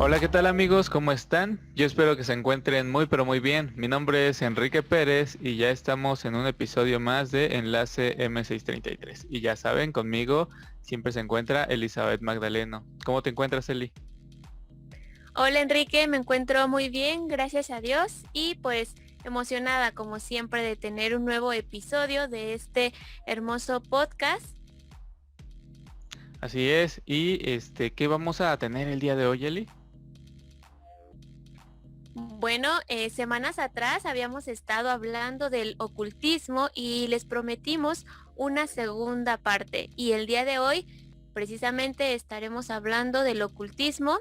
Hola, ¿qué tal amigos? ¿Cómo están? Yo espero que se encuentren muy pero muy bien. Mi nombre es Enrique Pérez y ya estamos en un episodio más de Enlace M633. Y ya saben, conmigo siempre se encuentra Elizabeth Magdaleno. ¿Cómo te encuentras, Eli? Hola Enrique, me encuentro muy bien, gracias a Dios y pues emocionada como siempre de tener un nuevo episodio de este hermoso podcast. Así es. Y ¿qué vamos a tener el día de hoy, Eli? Bueno, semanas atrás habíamos estado hablando del ocultismo y les prometimos una segunda parte y el día de hoy precisamente estaremos hablando del ocultismo.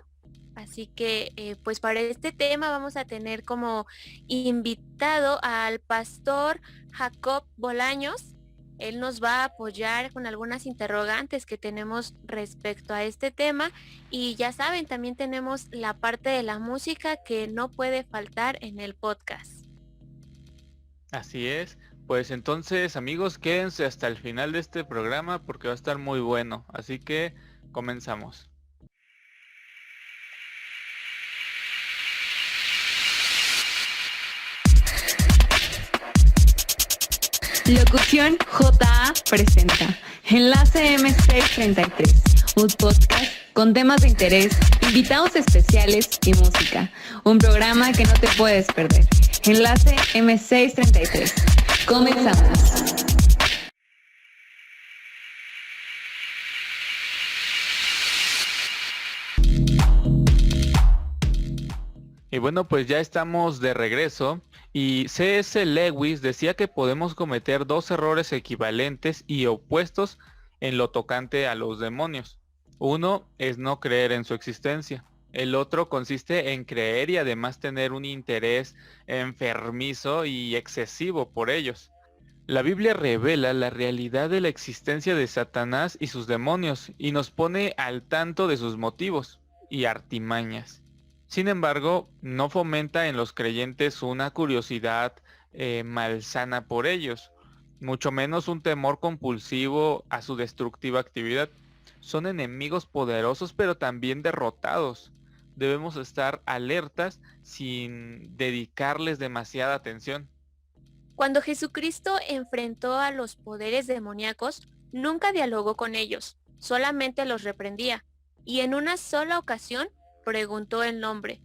Así que pues para este tema vamos a tener como invitado al pastor Jacob Bolaños. Él nos va a apoyar con algunas interrogantes que tenemos respecto a este tema y ya saben, también tenemos la parte de la música que no puede faltar en el podcast. Así es. Pues entonces, amigos, quédense hasta el final de este programa porque va a estar muy bueno. Así que comenzamos. Locución JA presenta Enlace M633, un podcast con temas de interés, invitados especiales y música. Un programa que no te puedes perder. Enlace M633. Comenzamos. Y bueno, pues ya estamos de regreso y C.S. Lewis decía que podemos cometer dos errores equivalentes y opuestos en lo tocante a los demonios. Uno es no creer en su existencia. El otro consiste en creer y además tener un interés enfermizo y excesivo por ellos. La Biblia revela la realidad de la existencia de Satanás y sus demonios y nos pone al tanto de sus motivos y artimañas. Sin embargo, no fomenta en los creyentes una curiosidad malsana por ellos, mucho menos un temor compulsivo a su destructiva actividad. Son enemigos poderosos pero también derrotados. Debemos estar alertas sin dedicarles demasiada atención. Cuando Jesucristo enfrentó a los poderes demoníacos, nunca dialogó con ellos, solamente los reprendía, y en una sola ocasión preguntó el nombre.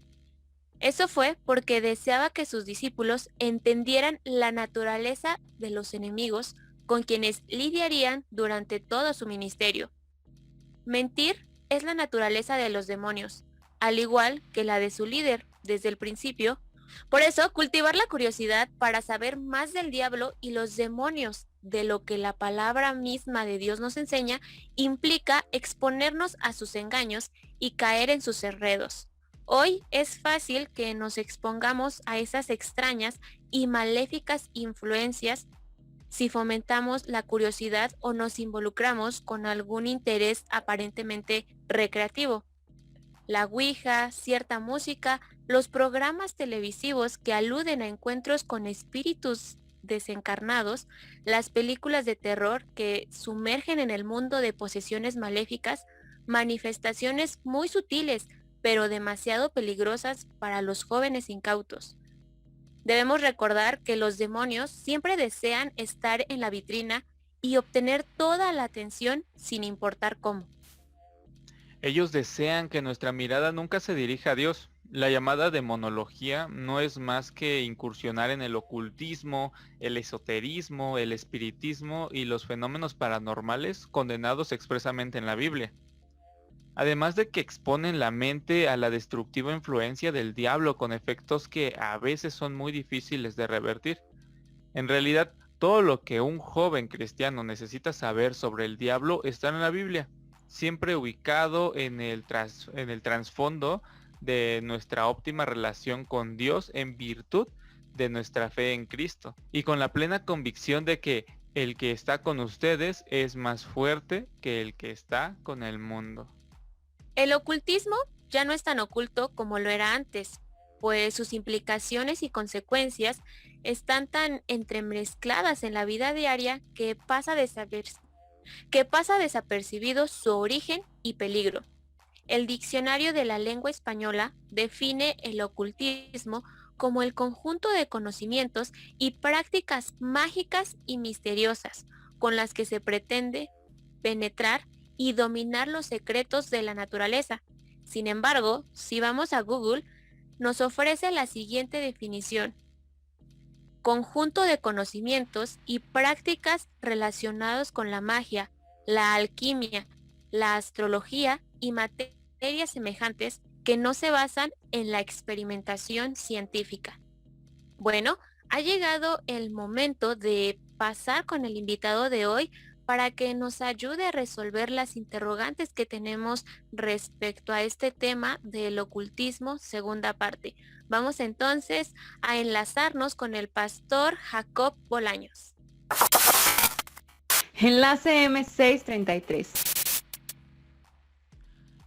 Eso fue porque deseaba que sus discípulos entendieran la naturaleza de los enemigos con quienes lidiarían durante todo su ministerio. Mentir es la naturaleza de los demonios, al igual que la de su líder desde el principio. Por eso, cultivar la curiosidad para saber más del diablo y los demonios de lo que la palabra misma de Dios nos enseña implica exponernos a sus engaños y caer en sus enredos. Hoy es fácil que nos expongamos a esas extrañas y maléficas influencias si fomentamos la curiosidad o nos involucramos con algún interés aparentemente recreativo. La ouija, cierta música, los programas televisivos que aluden a encuentros con espíritus desencarnados, las películas de terror que sumergen en el mundo de posesiones maléficas, manifestaciones muy sutiles pero demasiado peligrosas para los jóvenes incautos. Debemos recordar que los demonios siempre desean estar en la vitrina y obtener toda la atención sin importar cómo. Ellos desean que nuestra mirada nunca se dirija a Dios. La llamada demonología no es más que incursionar en el ocultismo, el esoterismo, el espiritismo y los fenómenos paranormales condenados expresamente en la Biblia. Además de que exponen la mente a la destructiva influencia del diablo con efectos que a veces son muy difíciles de revertir. En realidad, todo lo que un joven cristiano necesita saber sobre el diablo está en la Biblia, siempre ubicado en el trasfondo de nuestra óptima relación con Dios en virtud de nuestra fe en Cristo y con la plena convicción de que el que está con ustedes es más fuerte que el que está con el mundo. El ocultismo ya no es tan oculto como lo era antes, pues sus implicaciones y consecuencias están tan entremezcladas en la vida diaria que pasa desapercibido su origen y peligro. El Diccionario de la Lengua Española define el ocultismo como el conjunto de conocimientos y prácticas mágicas y misteriosas con las que se pretende penetrar y dominar los secretos de la naturaleza. Sin embargo, si vamos a Google, nos ofrece la siguiente definición: conjunto de conocimientos y prácticas relacionados con la magia, la alquimia, la astrología y materias semejantes que no se basan en la experimentación científica. Bueno, ha llegado el momento de pasar con el invitado de hoy para que nos ayude a resolver las interrogantes que tenemos respecto a este tema del ocultismo, segunda parte. Vamos entonces a enlazarnos con el pastor Jacob Bolaños. Enlace M633.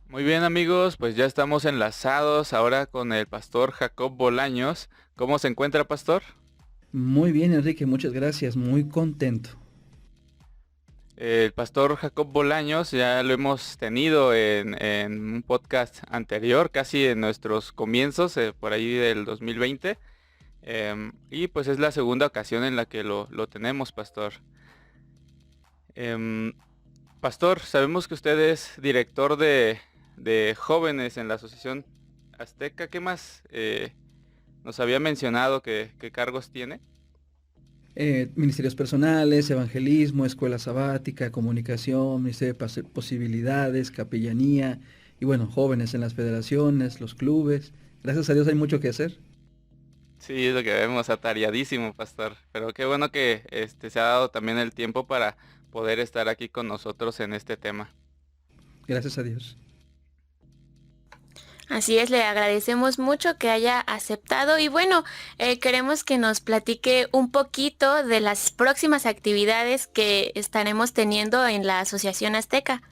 Muy bien, amigos, pues ya estamos enlazados ahora con el pastor Jacob Bolaños. ¿Cómo se encuentra, pastor? Muy bien, Enrique, muchas gracias, muy contento. El pastor Jacob Bolaños ya lo hemos tenido en un podcast anterior, casi en nuestros comienzos, por ahí del 2020. Y pues es la segunda ocasión en la que lo tenemos, pastor. Pastor, sabemos que usted es director de jóvenes en la Asociación Azteca. ¿Qué más nos había mencionado qué cargos tiene? Ministerios personales, evangelismo, escuela sabática, comunicación, ministerio de posibilidades, capellanía y bueno, jóvenes en las federaciones, los clubes. Gracias a Dios hay mucho que hacer. Sí, es lo que vemos, atareadísimo, pastor. Pero qué bueno que se ha dado también el tiempo para poder estar aquí con nosotros en este tema. Gracias a Dios. Así es, le agradecemos mucho que haya aceptado y bueno, queremos que nos platique un poquito de las próximas actividades que estaremos teniendo en la Asociación Azteca.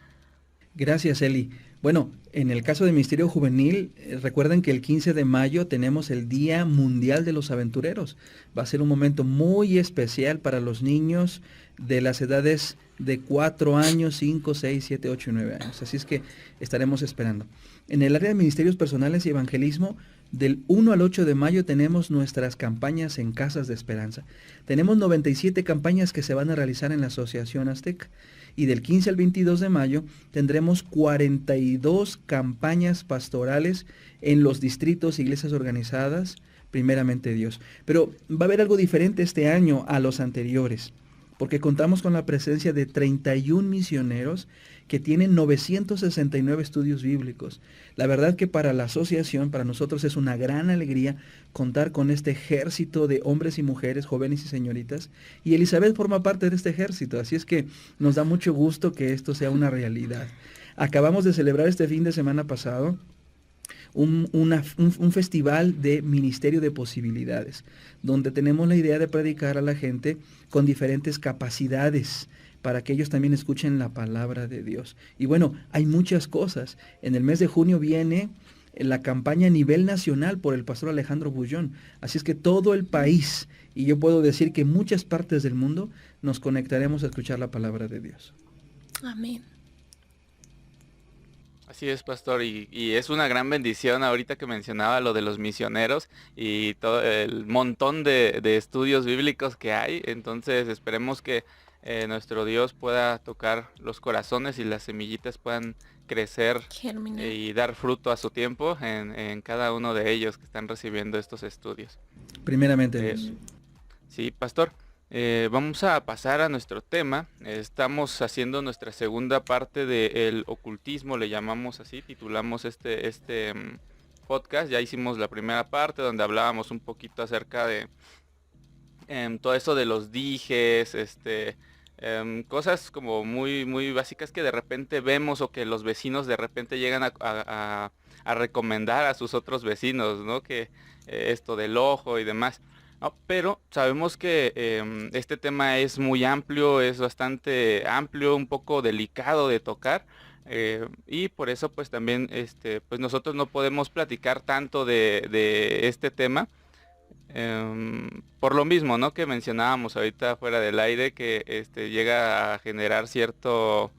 Gracias, Eli. Bueno, en el caso del Ministerio Juvenil, recuerden que el 15 de mayo tenemos el Día Mundial de los Aventureros. Va a ser un momento muy especial para los niños de las edades de 4 años, 5, 6, 7, 8 y 9 años. Así es que estaremos esperando. En el área de Ministerios Personales y Evangelismo, del 1 al 8 de mayo tenemos nuestras campañas en Casas de Esperanza. Tenemos 97 campañas que se van a realizar en la Asociación Azteca. Y del 15 al 22 de mayo tendremos 42 campañas pastorales en los distritos, iglesias organizadas, primeramente Dios. Pero va a haber algo diferente este año a los anteriores, porque contamos con la presencia de 31 misioneros que tienen 969 estudios bíblicos. La verdad que para la asociación, para nosotros es una gran alegría contar con este ejército de hombres y mujeres, jóvenes y señoritas, y Elizabeth forma parte de este ejército, así es que nos da mucho gusto que esto sea una realidad. Acabamos de celebrar este fin de semana pasado un festival de ministerio de posibilidades, donde tenemos la idea de predicar a la gente con diferentes capacidades, para que ellos también escuchen la palabra de Dios. Y bueno, hay muchas cosas. En el mes de junio viene la campaña a nivel nacional por el pastor Alejandro Bullón. Así es que todo el país, y yo puedo decir que muchas partes del mundo, nos conectaremos a escuchar la palabra de Dios. Amén. Así es, pastor, y es una gran bendición ahorita que mencionaba lo de los misioneros y todo el montón de estudios bíblicos que hay. Entonces esperemos que nuestro Dios pueda tocar los corazones y las semillitas puedan crecer y dar fruto a su tiempo en cada uno de ellos que están recibiendo estos estudios. Primeramente Dios. Sí, pastor. Vamos a pasar a nuestro tema. Estamos haciendo nuestra segunda parte del ocultismo, le llamamos así, titulamos este podcast. Ya hicimos la primera parte donde hablábamos un poquito acerca de todo eso de los dijes, cosas como muy, muy básicas que de repente vemos o que los vecinos de repente llegan a recomendar a sus otros vecinos, ¿no? Que esto del ojo y demás. No, pero sabemos que este tema es muy amplio, es bastante amplio, un poco delicado de tocar, y por eso pues también pues nosotros no podemos platicar tanto de este tema, por lo mismo, ¿no? Que mencionábamos ahorita fuera del aire, que llega a generar cierto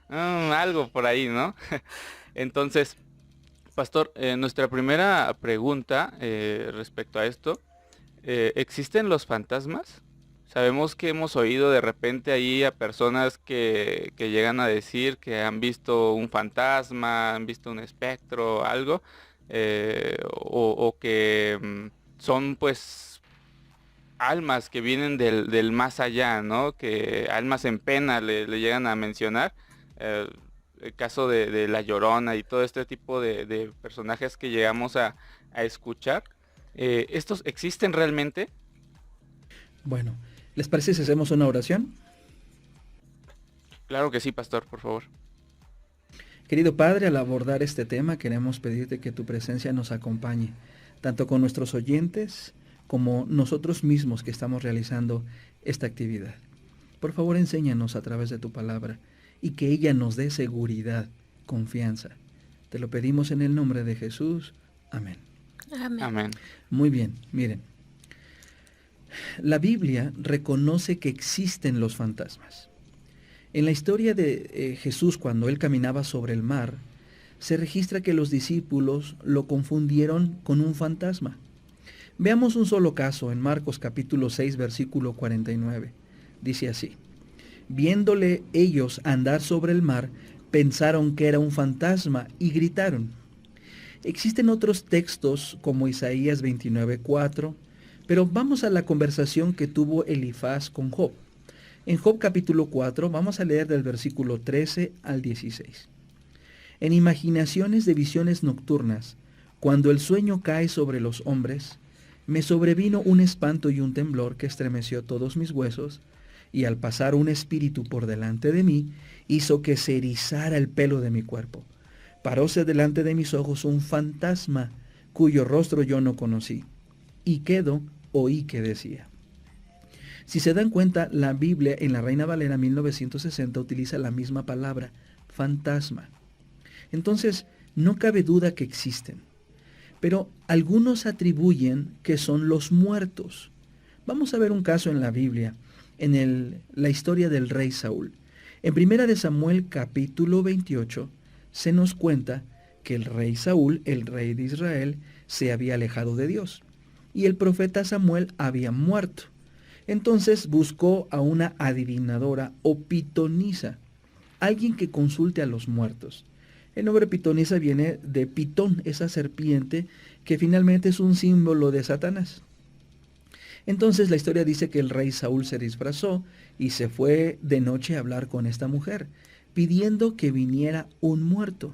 algo por ahí, ¿no? Entonces Pastor, nuestra primera pregunta respecto a esto, ¿existen los fantasmas? Sabemos que hemos oído de repente ahí a personas que llegan a decir que han visto un fantasma, han visto un espectro, algo, o que son pues almas que vienen del más allá, ¿no? Que almas en pena le llegan a mencionar. eh, el caso de La Llorona y todo este tipo de personajes que llegamos a escuchar. ¿Estos existen realmente? Bueno, ¿les parece si hacemos una oración? Claro que sí, pastor, por favor. Querido Padre, al abordar este tema queremos pedirte que tu presencia nos acompañe, tanto con nuestros oyentes como nosotros mismos que estamos realizando esta actividad. Por favor, enséñanos a través de tu palabra y que ella nos dé seguridad, confianza. Te lo pedimos en el nombre de Jesús. Amén. Amén. Amén. Muy bien, miren. La Biblia reconoce que existen los fantasmas. En la historia de Jesús, cuando él caminaba sobre el mar, se registra que los discípulos lo confundieron con un fantasma. Veamos un solo caso en Marcos capítulo 6, versículo 49. Dice así: viéndole ellos andar sobre el mar, pensaron que era un fantasma y gritaron. Existen otros textos como Isaías 29:4, pero vamos a la conversación que tuvo Elifaz con Job. En Job capítulo 4 vamos a leer del versículo 13 al 16. En imaginaciones de visiones nocturnas, cuando el sueño cae sobre los hombres, me sobrevino un espanto y un temblor que estremeció todos mis huesos, y al pasar un espíritu por delante de mí, hizo que se erizara el pelo de mi cuerpo. Paróse delante de mis ojos un fantasma, cuyo rostro yo no conocí, y quedo oí que decía. Si se dan cuenta, la Biblia en la Reina Valera 1960 utiliza la misma palabra, fantasma. Entonces, no cabe duda que existen. Pero algunos atribuyen que son los muertos. Vamos a ver un caso en la Biblia, en la historia del rey Saúl. En 1 de Samuel capítulo 28 se nos cuenta que el rey Saúl, el rey de Israel, se había alejado de Dios y el profeta Samuel había muerto. Entonces buscó a una adivinadora o pitonisa, alguien que consulte a los muertos. El nombre pitonisa viene de Pitón, esa serpiente que finalmente es un símbolo de Satanás. Entonces la historia dice que el rey Saúl se disfrazó y se fue de noche a hablar con esta mujer, pidiendo que viniera un muerto.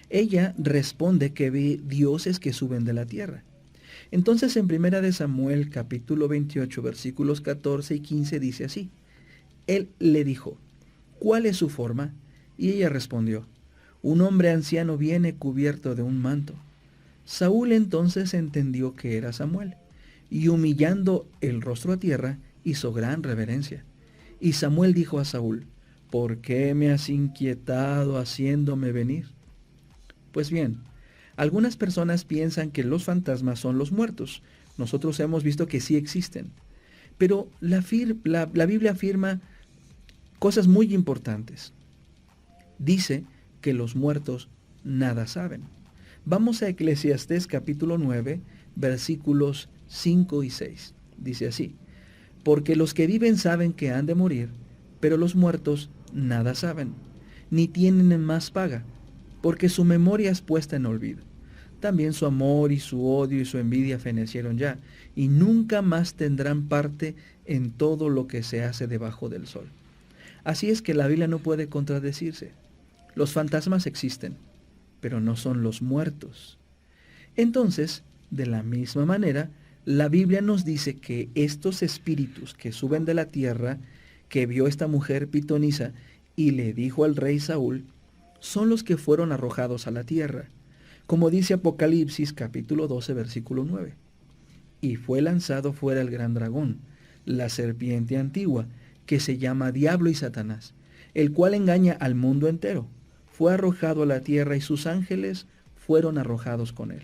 Ella responde que ve dioses que suben de la tierra. Entonces en 1 de Samuel capítulo 28 versículos 14 y 15 dice así: él le dijo, ¿cuál es su forma? Y ella respondió, un hombre anciano viene cubierto de un manto. Saúl entonces entendió que era Samuel, y humillando el rostro a tierra, hizo gran reverencia. Y Samuel dijo a Saúl, ¿por qué me has inquietado haciéndome venir? Pues bien, algunas personas piensan que los fantasmas son los muertos. Nosotros hemos visto que sí existen. Pero la Biblia afirma cosas muy importantes. Dice que los muertos nada saben. Vamos a Eclesiastés capítulo 9, versículos 5 y 6. Dice así: porque los que viven saben que han de morir, pero los muertos nada saben, ni tienen más paga, porque su memoria es puesta en olvido. También su amor y su odio y su envidia fenecieron ya, y nunca más tendrán parte en todo lo que se hace debajo del sol. Así es que la Biblia no puede contradecirse. Los fantasmas existen, pero no son los muertos. Entonces, de la misma manera, la Biblia nos dice que estos espíritus que suben de la tierra, que vio esta mujer pitonisa y le dijo al rey Saúl, son los que fueron arrojados a la tierra, como dice Apocalipsis capítulo 12 versículo 9. Y fue lanzado fuera el gran dragón, la serpiente antigua, que se llama Diablo y Satanás, el cual engaña al mundo entero. Fue arrojado a la tierra y sus ángeles fueron arrojados con él.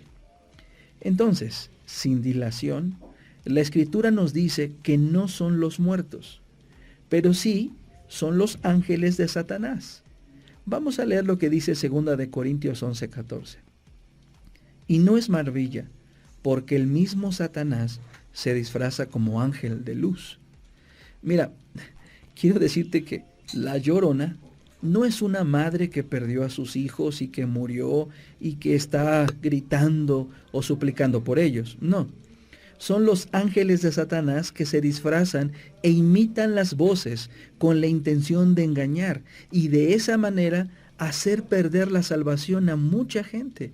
Entonces, sin dilación, la Escritura nos dice que no son los muertos, pero sí son los ángeles de Satanás. Vamos a leer lo que dice 2 de Corintios 11:14. Y no es maravilla, porque el mismo Satanás se disfraza como ángel de luz. Mira, quiero decirte que la Llorona no es una madre que perdió a sus hijos y que murió y que está gritando o suplicando por ellos. No, son los ángeles de Satanás que se disfrazan e imitan las voces con la intención de engañar y de esa manera hacer perder la salvación a mucha gente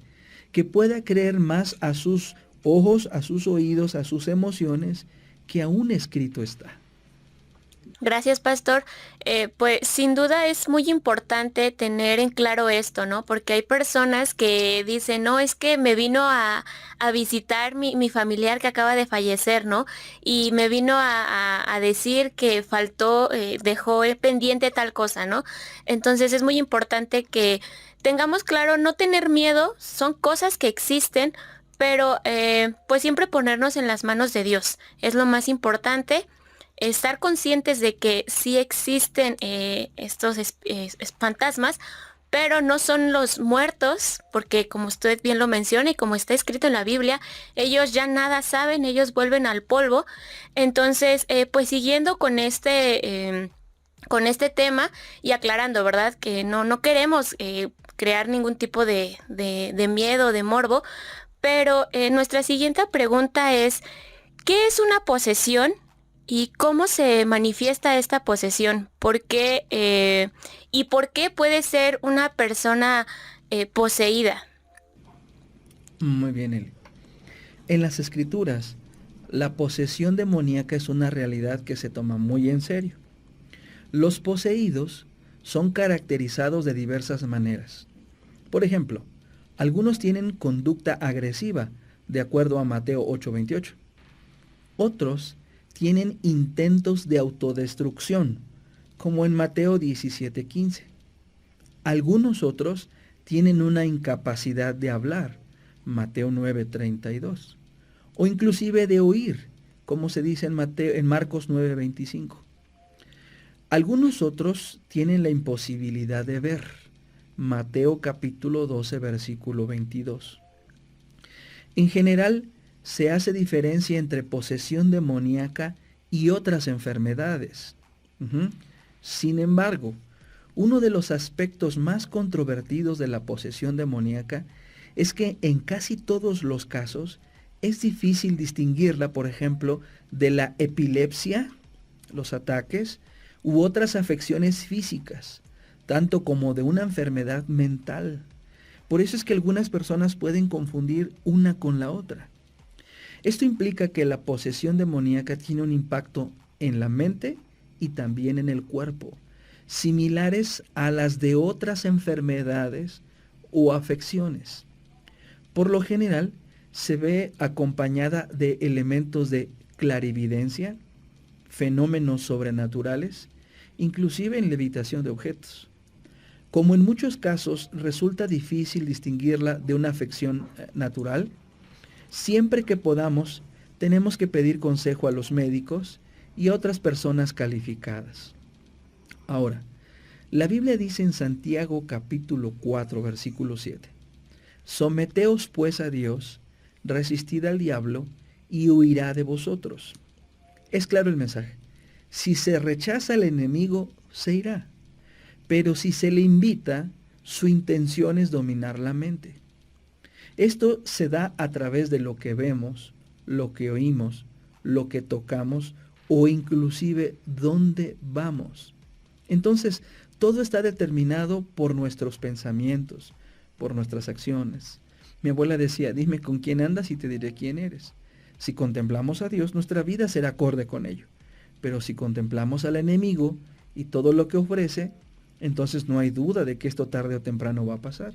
que pueda creer más a sus ojos, a sus oídos, a sus emociones, que aún escrito está. Gracias, pastor. Pues sin duda es muy importante tener en claro esto, ¿no? Porque hay personas que dicen, no, es que me vino a visitar mi familiar que acaba de fallecer, ¿no? Y me vino a decir que faltó, dejó pendiente tal cosa, ¿no? Entonces es muy importante que tengamos claro, no tener miedo, son cosas que existen, pero pues siempre ponernos en las manos de Dios. Es lo más importante. Estar conscientes de que sí existen estos fantasmas, pero no son los muertos, porque como usted bien lo menciona y como está escrito en la Biblia, ellos ya nada saben, ellos vuelven al polvo. Entonces, pues siguiendo con este tema y aclarando, ¿verdad? Que no queremos crear ningún tipo de miedo, de morbo, pero nuestra siguiente pregunta es, ¿qué es una posesión? ¿Y cómo se manifiesta esta posesión? ¿Por qué, y por qué puede ser una persona poseída? Muy bien, Eli. En las Escrituras, la posesión demoníaca es una realidad que se toma muy en serio. Los poseídos son caracterizados de diversas maneras. Por ejemplo, algunos tienen conducta agresiva, de acuerdo a Mateo 8:28. Otros tienen intentos de autodestrucción, como en Mateo 17:15. Algunos otros tienen una incapacidad de hablar, Mateo 9:32. O inclusive de oír, como se dice en Marcos 9:25. Algunos otros tienen la imposibilidad de ver, Mateo capítulo 12, versículo 22. En general, se hace diferencia entre posesión demoníaca y otras enfermedades. Sin embargo, uno de los aspectos más controvertidos de la posesión demoníaca es que en casi todos los casos es difícil distinguirla, por ejemplo, de la epilepsia, los ataques, u otras afecciones físicas, tanto como de una enfermedad mental. Por eso es que algunas personas pueden confundir una con la otra. Esto implica que la posesión demoníaca tiene un impacto en la mente y también en el cuerpo, similares a las de otras enfermedades o afecciones. Por lo general, se ve acompañada de elementos de clarividencia, fenómenos sobrenaturales, inclusive en levitación de objetos. Como en muchos casos resulta difícil distinguirla de una afección natural, siempre que podamos tenemos que pedir consejo a los médicos y a otras personas calificadas. Ahora, la Biblia dice en Santiago capítulo 4, versículo 7, someteos pues a Dios, resistid al diablo y huirá de vosotros. Es claro el mensaje. Si se rechaza al enemigo, se irá. Pero si se le invita, su intención es dominar la mente. Esto se da a través de lo que vemos, lo que oímos, lo que tocamos o inclusive dónde vamos. Entonces, todo está determinado por nuestros pensamientos, por nuestras acciones. Mi abuela decía, dime con quién andas y te diré quién eres. Si contemplamos a Dios, nuestra vida será acorde con ello. Pero si contemplamos al enemigo y todo lo que ofrece, entonces no hay duda de que esto tarde o temprano va a pasar.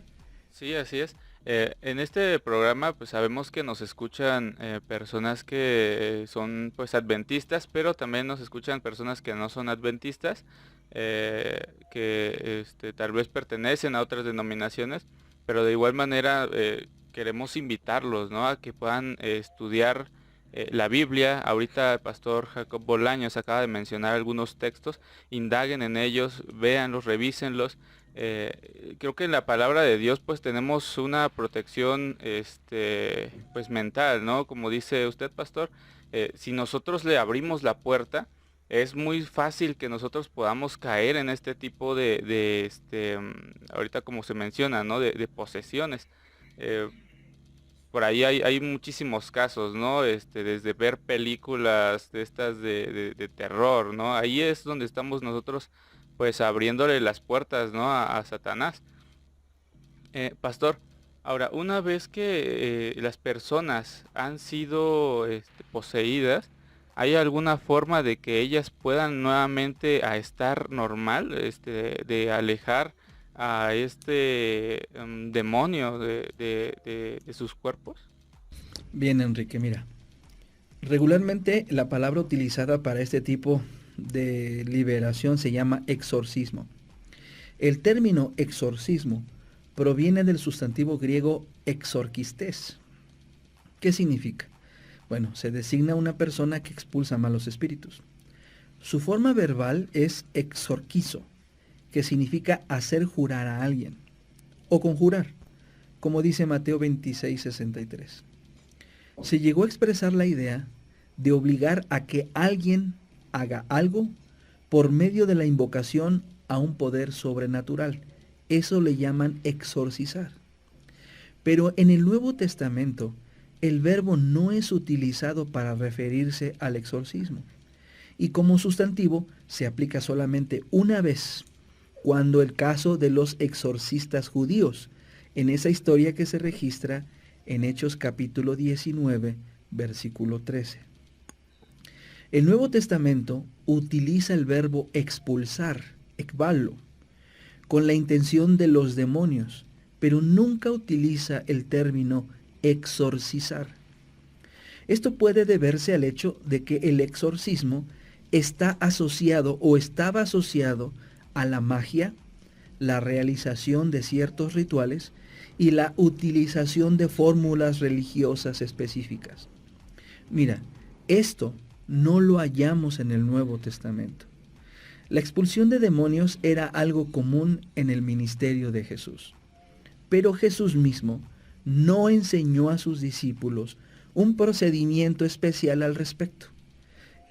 Sí, así es. En este programa pues sabemos que nos escuchan personas que son pues adventistas, pero también nos escuchan personas que no son adventistas, que tal vez pertenecen a otras denominaciones, pero de igual manera queremos invitarlos, ¿no? A que puedan estudiar la Biblia. Ahorita el pastor Jacob Bolaños acaba de mencionar algunos textos, indaguen en ellos, véanlos, revísenlos. Creo que en la palabra de Dios pues tenemos una protección pues mental, ¿no? Como dice usted, pastor, si nosotros le abrimos la puerta, es muy fácil que nosotros podamos caer en este tipo ahorita como se menciona, ¿no? De posesiones. Eh, por ahí hay muchísimos casos, ¿no? Desde ver películas de estas de terror, ¿no? Ahí es donde estamos nosotros, pues, abriéndole las puertas, ¿no? A Satanás. Pastor, ahora, una vez que las personas han sido poseídas, ¿hay alguna forma de que ellas puedan nuevamente a estar normal, de alejar a demonio de sus cuerpos? Bien, Enrique, mira. Regularmente la palabra utilizada para este tipo de liberación se llama exorcismo. El término exorcismo proviene del sustantivo griego exorcistes. ¿Qué significa? Bueno, se designa una persona que expulsa malos espíritus. Su forma verbal es exorquizo, que significa hacer jurar a alguien, o conjurar, como dice Mateo 26:63. Se llegó a expresar la idea de obligar a que alguien haga algo por medio de la invocación a un poder sobrenatural. Eso le llaman exorcizar. Pero en el Nuevo Testamento, el verbo no es utilizado para referirse al exorcismo. Y como sustantivo se aplica solamente una vez, cuando el caso de los exorcistas judíos, en esa historia que se registra en Hechos capítulo 19, versículo 13. El Nuevo Testamento utiliza el verbo expulsar, ekbalo, con la intención de los demonios, pero nunca utiliza el término exorcizar. Esto puede deberse al hecho de que el exorcismo está asociado o estaba asociado a la magia, la realización de ciertos rituales y la utilización de fórmulas religiosas específicas. Mira, esto no lo hallamos en el Nuevo Testamento. La expulsión de demonios era algo común en el ministerio de Jesús. Pero Jesús mismo no enseñó a sus discípulos un procedimiento especial al respecto.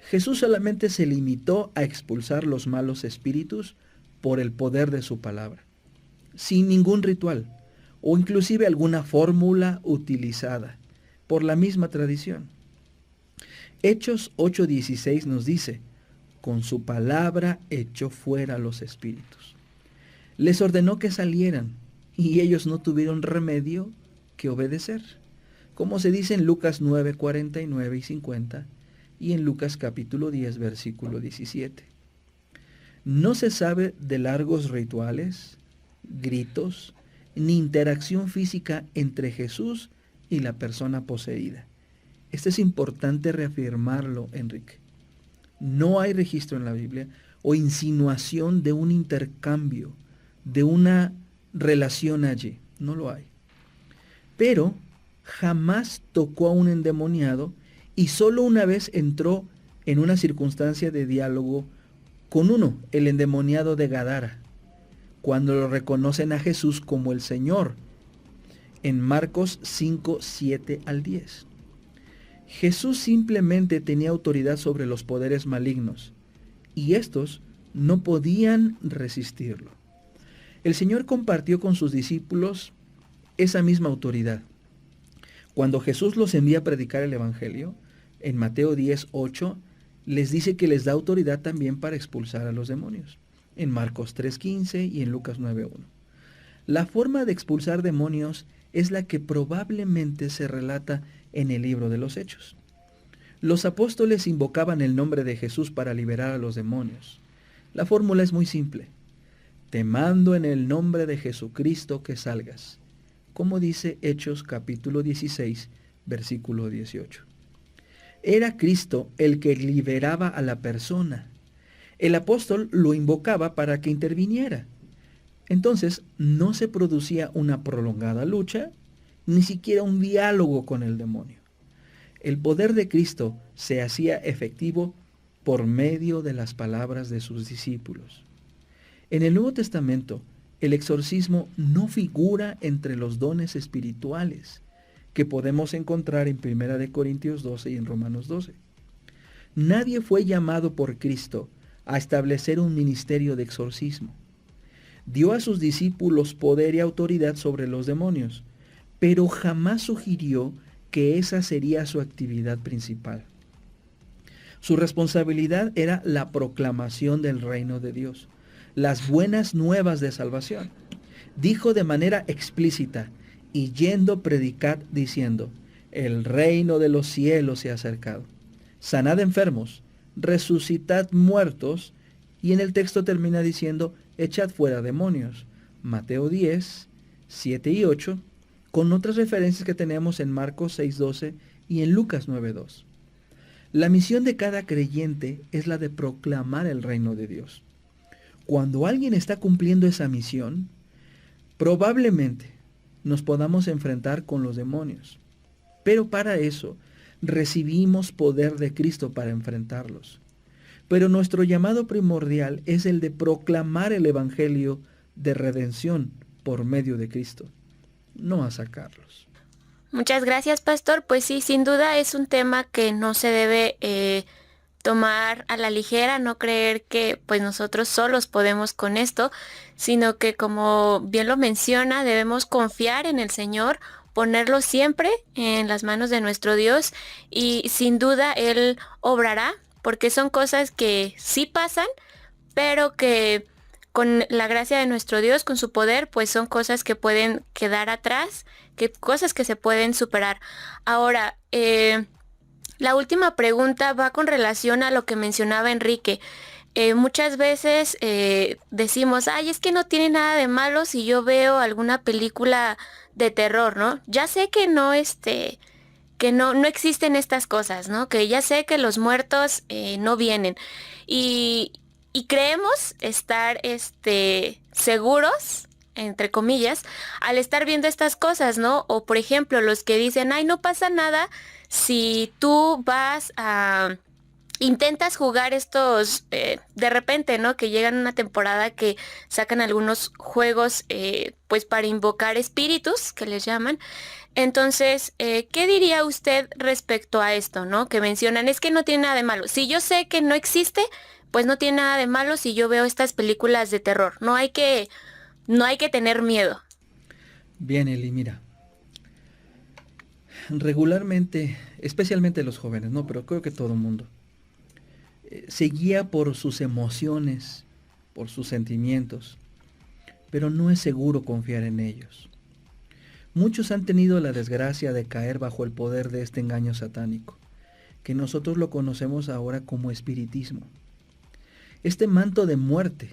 Jesús solamente se limitó a expulsar los malos espíritus por el poder de su palabra, sin ningún ritual o inclusive alguna fórmula utilizada por la misma tradición. Hechos 8:16 nos dice, con su palabra echó fuera los espíritus. Les ordenó que salieran y ellos no tuvieron remedio que obedecer, como se dice en Lucas 9:49 y 50 y en Lucas capítulo 10 versículo 17. No se sabe de largos rituales, gritos, ni interacción física entre Jesús y la persona poseída. Esto es importante reafirmarlo, Enrique. No hay registro en la Biblia o insinuación de un intercambio, de una relación allí. No lo hay. Pero jamás tocó a un endemoniado y solo una vez entró en una circunstancia de diálogo con uno, el endemoniado de Gadara, cuando lo reconocen a Jesús como el Señor, en Marcos 5, 7 al 10. Jesús simplemente tenía autoridad sobre los poderes malignos, y estos no podían resistirlo. El Señor compartió con sus discípulos esa misma autoridad. Cuando Jesús los envía a predicar el Evangelio, en Mateo 10, 8, les dice que les da autoridad también para expulsar a los demonios, en Marcos 3:15 y en Lucas 9:1. La forma de expulsar demonios es la que probablemente se relata en el libro de los Hechos. Los apóstoles invocaban el nombre de Jesús para liberar a los demonios. La fórmula es muy simple. Te mando en el nombre de Jesucristo que salgas, como dice Hechos capítulo 16, versículo 18. Era Cristo el que liberaba a la persona. El apóstol lo invocaba para que interviniera. Entonces no se producía una prolongada lucha, ni siquiera un diálogo con el demonio. El poder de Cristo se hacía efectivo por medio de las palabras de sus discípulos. En el Nuevo Testamento, el exorcismo no figura entre los dones espirituales que podemos encontrar en 1 Corintios 12 y en Romanos 12. Nadie fue llamado por Cristo a establecer un ministerio de exorcismo. Dio a sus discípulos poder y autoridad sobre los demonios, pero jamás sugirió que esa sería su actividad principal. Su responsabilidad era la proclamación del reino de Dios, las buenas nuevas de salvación. Dijo de manera explícita, y yendo predicad diciendo, el reino de los cielos se ha acercado. Sanad enfermos, resucitad muertos, y en el texto termina diciendo, echad fuera demonios. Mateo 10, 7 y 8, con otras referencias que tenemos en Marcos 6:12 y en Lucas 9:2. La misión de cada creyente es la de proclamar el reino de Dios. Cuando alguien está cumpliendo esa misión, probablemente nos podamos enfrentar con los demonios. Pero para eso recibimos poder de Cristo para enfrentarlos. Pero nuestro llamado primordial es el de proclamar el evangelio de redención por medio de Cristo, no a sacarlos. Muchas gracias, pastor. Pues sí, sin duda es un tema que no se debe tomar a la ligera, no creer que pues nosotros solos podemos con esto, sino que como bien lo menciona, debemos confiar en el Señor, ponerlo siempre en las manos de nuestro Dios y sin duda Él obrará, porque son cosas que sí pasan, pero que con la gracia de nuestro Dios, con su poder, pues son cosas que pueden quedar atrás, cosas que se pueden superar. Ahora, la última pregunta va con relación a lo que mencionaba Enrique. Muchas veces decimos, ay, es que no tiene nada de malo si yo veo alguna película de terror, ¿no? Ya sé que no existen estas cosas, ¿no? Que ya sé que los muertos no vienen. Y creemos estar seguros, entre comillas, al estar viendo estas cosas, ¿no? O por ejemplo, los que dicen, ay, no pasa nada si tú intentas jugar estos, de repente, ¿no? Que llegan una temporada que sacan algunos juegos, pues para invocar espíritus, que les llaman. Entonces, ¿qué diría usted respecto a esto, ¿no? Que mencionan, es que no tiene nada de malo. Si yo sé que no existe, pues no tiene nada de malo si yo veo estas películas de terror. No hay que tener miedo. Bien, Eli, mira. Regularmente, especialmente los jóvenes, no, pero creo que todo el mundo, se guía por sus emociones, por sus sentimientos, pero no es seguro confiar en ellos. Muchos han tenido la desgracia de caer bajo el poder de este engaño satánico, que nosotros lo conocemos ahora como espiritismo. Este manto de muerte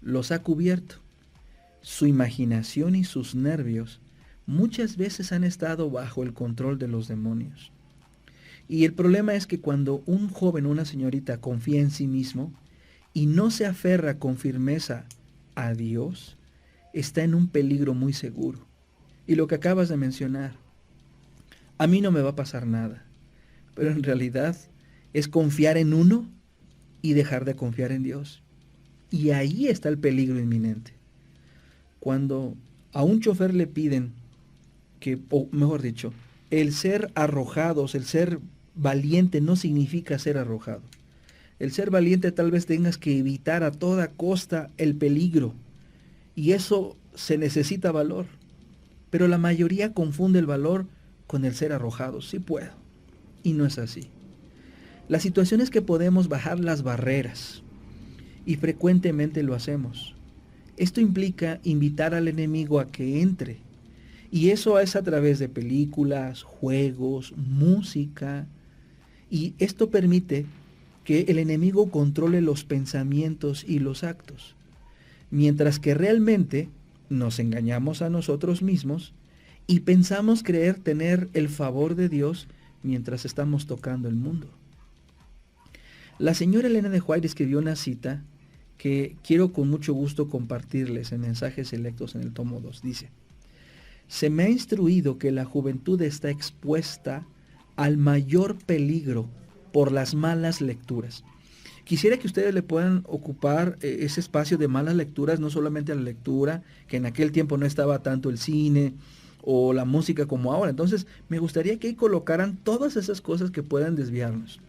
los ha cubierto. Su imaginación y sus nervios muchas veces han estado bajo el control de los demonios. Y el problema es que cuando un joven o una señorita confía en sí mismo y no se aferra con firmeza a Dios, está en un peligro muy seguro. Y lo que acabas de mencionar, a mí no me va a pasar nada, pero en realidad es confiar en uno y dejar de confiar en Dios. Y ahí está el peligro inminente. Cuando a un chofer le piden que, o mejor dicho, el ser arrojados, el ser valiente no significa ser arrojado. El ser valiente tal vez tengas que evitar a toda costa el peligro. Y eso se necesita valor. Pero la mayoría confunde el valor con el ser arrojado. Sí puedo. Y no es así. La situación es que podemos bajar las barreras. Y frecuentemente lo hacemos. Esto implica invitar al enemigo a que entre. Y eso es a través de películas, juegos, música. Y esto permite que el enemigo controle los pensamientos y los actos. Mientras que realmente nos engañamos a nosotros mismos y pensamos creer tener el favor de Dios mientras estamos tocando el mundo. La señora Elena de White escribió una cita que quiero con mucho gusto compartirles en Mensajes Selectos en el tomo 2. Dice, se me ha instruido que la juventud está expuesta al mayor peligro por las malas lecturas. Quisiera que ustedes le puedan ocupar ese espacio de malas lecturas, no solamente la lectura, que en aquel tiempo no estaba tanto el cine o la música como ahora. Entonces, me gustaría que ahí colocaran todas esas cosas que puedan desviarnos.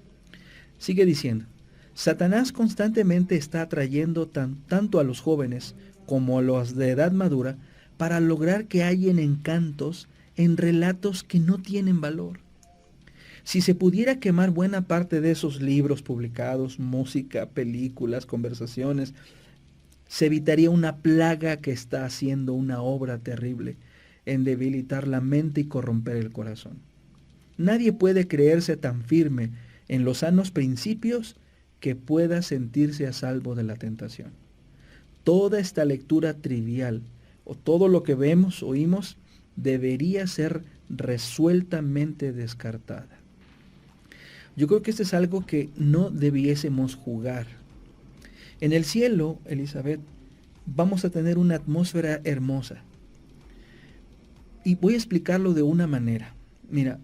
Sigue diciendo, Satanás constantemente está atrayendo tanto a los jóvenes como a los de edad madura para lograr que hallen encantos en relatos que no tienen valor. Si se pudiera quemar buena parte de esos libros publicados, música, películas, conversaciones, se evitaría una plaga que está haciendo una obra terrible en debilitar la mente y corromper el corazón. Nadie puede creerse tan firme en los sanos principios que pueda sentirse a salvo de la tentación. Toda esta lectura trivial o todo lo que vemos, oímos, debería ser resueltamente descartada. Yo creo que esto es algo que no debiésemos jugar. En el cielo, Elizabeth, vamos a tener una atmósfera hermosa. Y voy a explicarlo de una manera. Mira,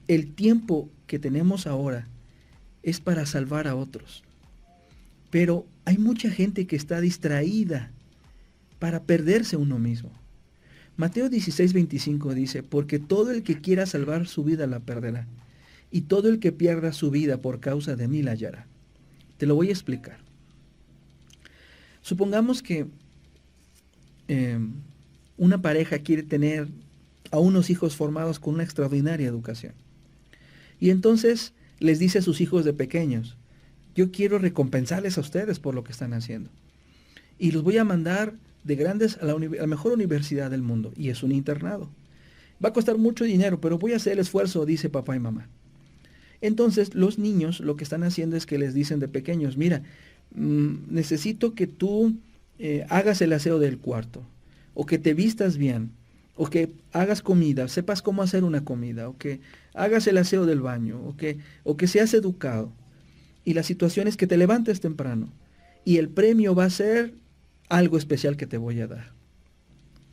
el tiempo que tenemos ahora es para salvar a otros. Pero hay mucha gente que está distraída para perderse uno mismo. Mateo 16:25 dice, porque todo el que quiera salvar su vida la perderá, y todo el que pierda su vida por causa de mí la hallará. Te lo voy a explicar. Supongamos que una pareja quiere tener a unos hijos formados con una extraordinaria educación. Y entonces les dice a sus hijos de pequeños, yo quiero recompensarles a ustedes por lo que están haciendo. Y los voy a mandar de grandes a la mejor universidad del mundo. Y es un internado. Va a costar mucho dinero, pero voy a hacer el esfuerzo, dice papá y mamá. Entonces los niños lo que están haciendo es que les dicen de pequeños, mira, necesito que tú hagas el aseo del cuarto, o que te vistas bien, o que hagas comida, sepas cómo hacer una comida, o que hagas el aseo del baño, o que seas educado. Y la situación es que te levantes temprano, y el premio va a ser algo especial que te voy a dar.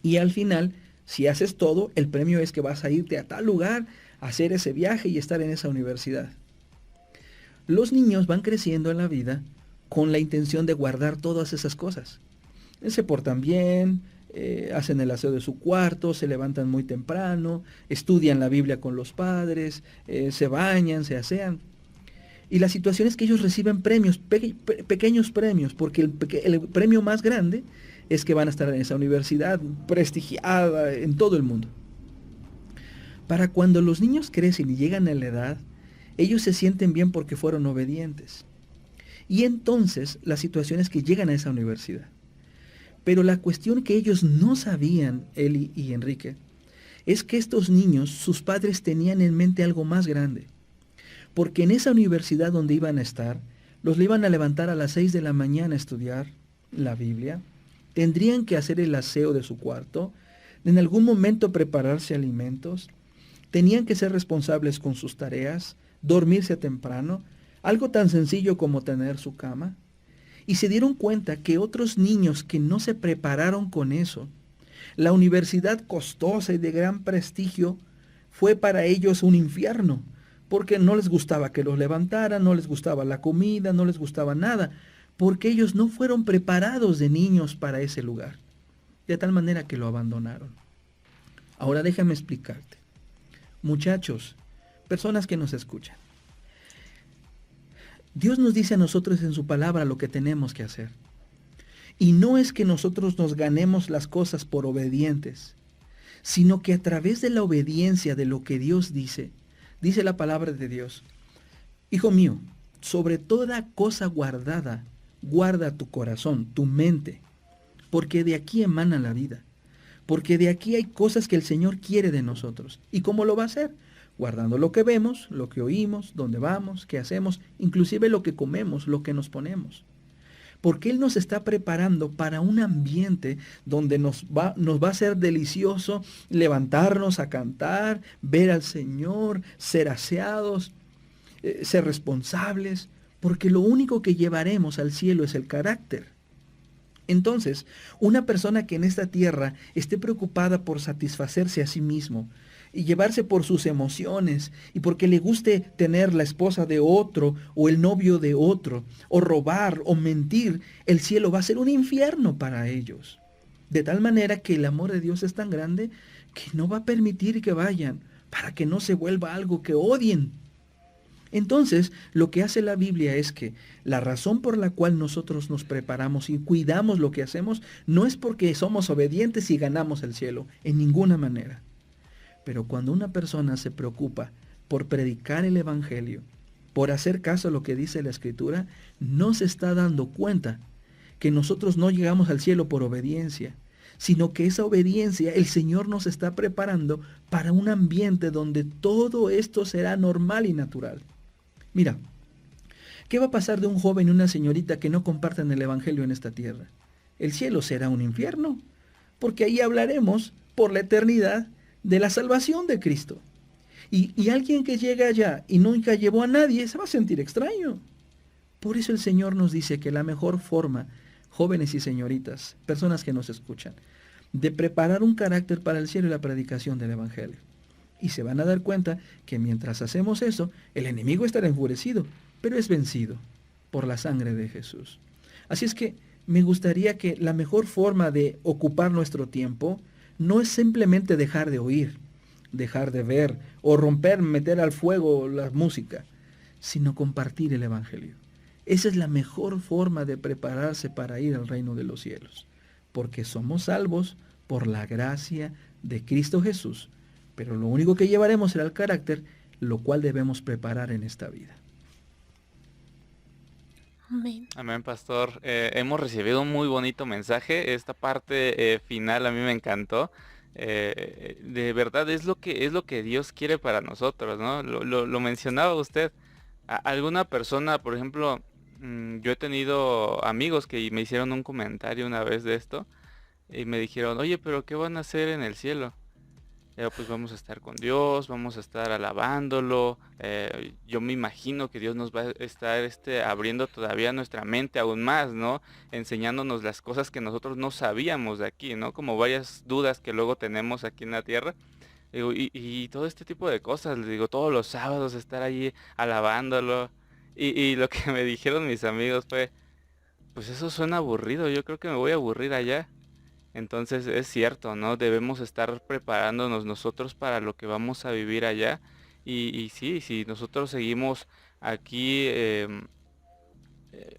Y al final, si haces todo, el premio es que vas a irte a tal lugar, a hacer ese viaje y estar en esa universidad. Los niños van creciendo en la vida con la intención de guardar todas esas cosas. Se portan bien, hacen el aseo de su cuarto, se levantan muy temprano, estudian la Biblia con los padres, se bañan, se asean. Y la situación es que ellos reciben premios, pequeños premios, porque el premio más grande es que van a estar en esa universidad prestigiada en todo el mundo. Para cuando los niños crecen y llegan a la edad, ellos se sienten bien porque fueron obedientes. Y entonces la situación es que llegan a esa universidad. Pero la cuestión que ellos no sabían, Eli y Enrique, es que estos niños, sus padres tenían en mente algo más grande. Porque en esa universidad donde iban a estar, los iban a levantar a las 6 de la mañana a estudiar la Biblia, tendrían que hacer el aseo de su cuarto, en algún momento prepararse alimentos, tenían que ser responsables con sus tareas, dormirse temprano, algo tan sencillo como tener su cama. Y se dieron cuenta que otros niños que no se prepararon con eso, la universidad costosa y de gran prestigio, fue para ellos un infierno, porque no les gustaba que los levantaran, no les gustaba la comida, no les gustaba nada, porque ellos no fueron preparados de niños para ese lugar, de tal manera que lo abandonaron. Ahora déjame explicarte. Muchachos, personas que nos escuchan, Dios nos dice a nosotros en su palabra lo que tenemos que hacer. Y no es que nosotros nos ganemos las cosas por obedientes, sino que a través de la obediencia de lo que Dios dice la palabra de Dios, hijo mío, sobre toda cosa guardada, guarda tu corazón, tu mente, porque de aquí emana la vida. Porque de aquí hay cosas que el Señor quiere de nosotros. ¿Y cómo lo va a hacer? Guardando lo que vemos, lo que oímos, dónde vamos, qué hacemos, inclusive lo que comemos, lo que nos ponemos. Porque Él nos está preparando para un ambiente donde nos va a ser delicioso levantarnos a cantar, ver al Señor, ser aseados, ser responsables, porque lo único que llevaremos al cielo es el carácter. Entonces, una persona que en esta tierra esté preocupada por satisfacerse a sí mismo y llevarse por sus emociones y porque le guste tener la esposa de otro o el novio de otro o robar o mentir, el cielo va a ser un infierno para ellos. De tal manera que el amor de Dios es tan grande que no va a permitir que vayan para que no se vuelva algo que odien. Entonces, lo que hace la Biblia es que la razón por la cual nosotros nos preparamos y cuidamos lo que hacemos no es porque somos obedientes y ganamos el cielo, en ninguna manera. Pero cuando una persona se preocupa por predicar el Evangelio, por hacer caso a lo que dice la Escritura, no se está dando cuenta que nosotros no llegamos al cielo por obediencia, sino que esa obediencia el Señor nos está preparando para un ambiente donde todo esto será normal y natural. Mira, ¿qué va a pasar de un joven y una señorita que no compartan el Evangelio en esta tierra? El cielo será un infierno, porque ahí hablaremos por la eternidad de la salvación de Cristo. Y alguien que llega allá y nunca llevó a nadie se va a sentir extraño. Por eso el Señor nos dice que la mejor forma, jóvenes y señoritas, personas que nos escuchan, de preparar un carácter para el cielo y la predicación del Evangelio. Y se van a dar cuenta que mientras hacemos eso, el enemigo estará enfurecido, pero es vencido por la sangre de Jesús. Así es que me gustaría que la mejor forma de ocupar nuestro tiempo no es simplemente dejar de oír, dejar de ver o meter al fuego la música, sino compartir el Evangelio. Esa es la mejor forma de prepararse para ir al reino de los cielos, porque somos salvos por la gracia de Cristo Jesús, pero lo único que llevaremos será el carácter, lo cual debemos preparar en esta vida. Amén. Amén, pastor. Hemos recibido un muy bonito mensaje. Esta parte final a mí me encantó. De verdad es lo que Dios quiere para nosotros, ¿no? Lo mencionaba usted. Alguna persona, por ejemplo, yo he tenido amigos que me hicieron un comentario una vez de esto y me dijeron, oye, pero ¿qué van a hacer en el cielo? Pues vamos a estar con Dios, vamos a estar alabándolo. Yo me imagino que Dios nos va a estar abriendo todavía nuestra mente aún más, ¿no? Enseñándonos las cosas que nosotros no sabíamos de aquí, ¿no? Como varias dudas que luego tenemos aquí en la tierra. Digo, y todo este tipo de cosas, les digo, todos los sábados estar allí alabándolo. Y lo que me dijeron mis amigos fue, pues eso suena aburrido, yo creo que me voy a aburrir allá. Entonces es cierto, ¿no? Debemos estar preparándonos nosotros para lo que vamos a vivir allá. Y sí, si nosotros seguimos aquí,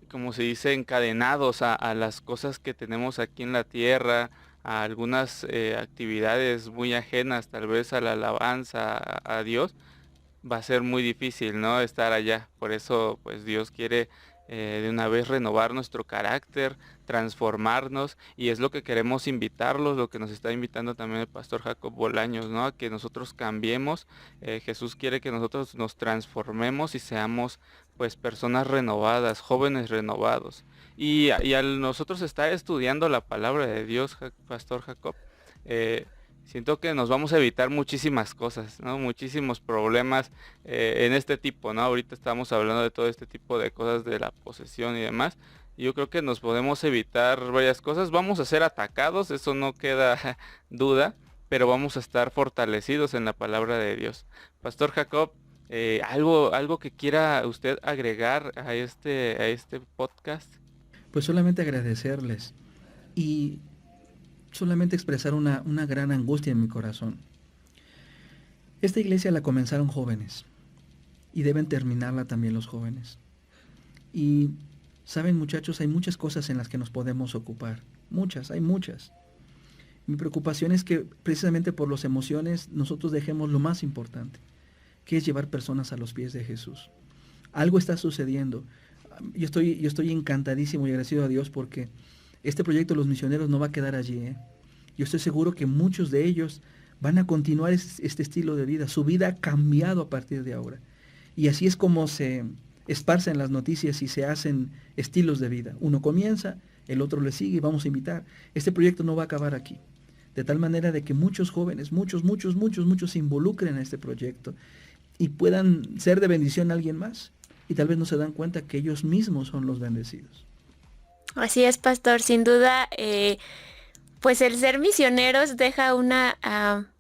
como se dice, encadenados a las cosas que tenemos aquí en la tierra, a algunas actividades muy ajenas tal vez a la alabanza a Dios, va a ser muy difícil, ¿no? Estar allá. Por eso, pues Dios quiere de una vez renovar nuestro carácter, transformarnos, y es lo que queremos invitarlos, lo que nos está invitando también el pastor Jacob Bolaños, ¿no? A que nosotros cambiemos. Jesús quiere que nosotros nos transformemos y seamos pues personas renovadas, jóvenes renovados. Y al nosotros estar estudiando la palabra de Dios, pastor Jacob, siento que nos vamos a evitar muchísimas cosas, ¿no? Muchísimos problemas en este tipo, ¿no? Ahorita estamos hablando de todo este tipo de cosas de la posesión y demás. Y yo creo que nos podemos evitar varias cosas. Vamos a ser atacados, eso no queda duda, pero vamos a estar fortalecidos en la palabra de Dios. Pastor Jacob, algo que quiera usted agregar a este podcast. Pues solamente agradecerles y solamente expresar una gran angustia en mi corazón. Esta iglesia la comenzaron jóvenes y deben terminarla también los jóvenes. Y saben, muchachos, hay muchas cosas en las que nos podemos ocupar. Hay muchas. Mi preocupación es que precisamente por las emociones nosotros dejemos lo más importante, que es llevar personas a los pies de Jesús. Algo está sucediendo. Yo estoy encantadísimo y agradecido a Dios porque este proyecto de los misioneros no va a quedar allí. Yo estoy seguro que muchos de ellos van a continuar este estilo de vida. Su vida ha cambiado a partir de ahora. Y así es como se esparcen las noticias y se hacen estilos de vida. Uno comienza, el otro le sigue y vamos a invitar. Este proyecto no va a acabar aquí. De tal manera de que muchos jóvenes, muchos se involucren en este proyecto y puedan ser de bendición a alguien más. Y tal vez no se dan cuenta que ellos mismos son los bendecidos. Así es, pastor. Sin duda, pues el ser misioneros deja una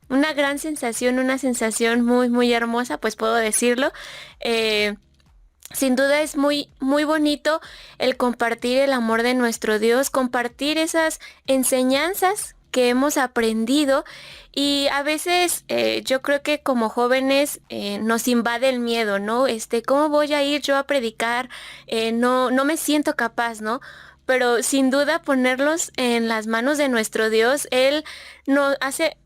una gran sensación, una sensación muy, muy hermosa, pues puedo decirlo. Sin duda es muy, muy bonito el compartir el amor de nuestro Dios, compartir esas enseñanzas que hemos aprendido y a veces yo creo que como jóvenes nos invade el miedo, ¿no? ¿Cómo voy a ir yo a predicar? No me siento capaz, ¿no? Pero sin duda ponerlos en las manos de nuestro Dios, Él nos hace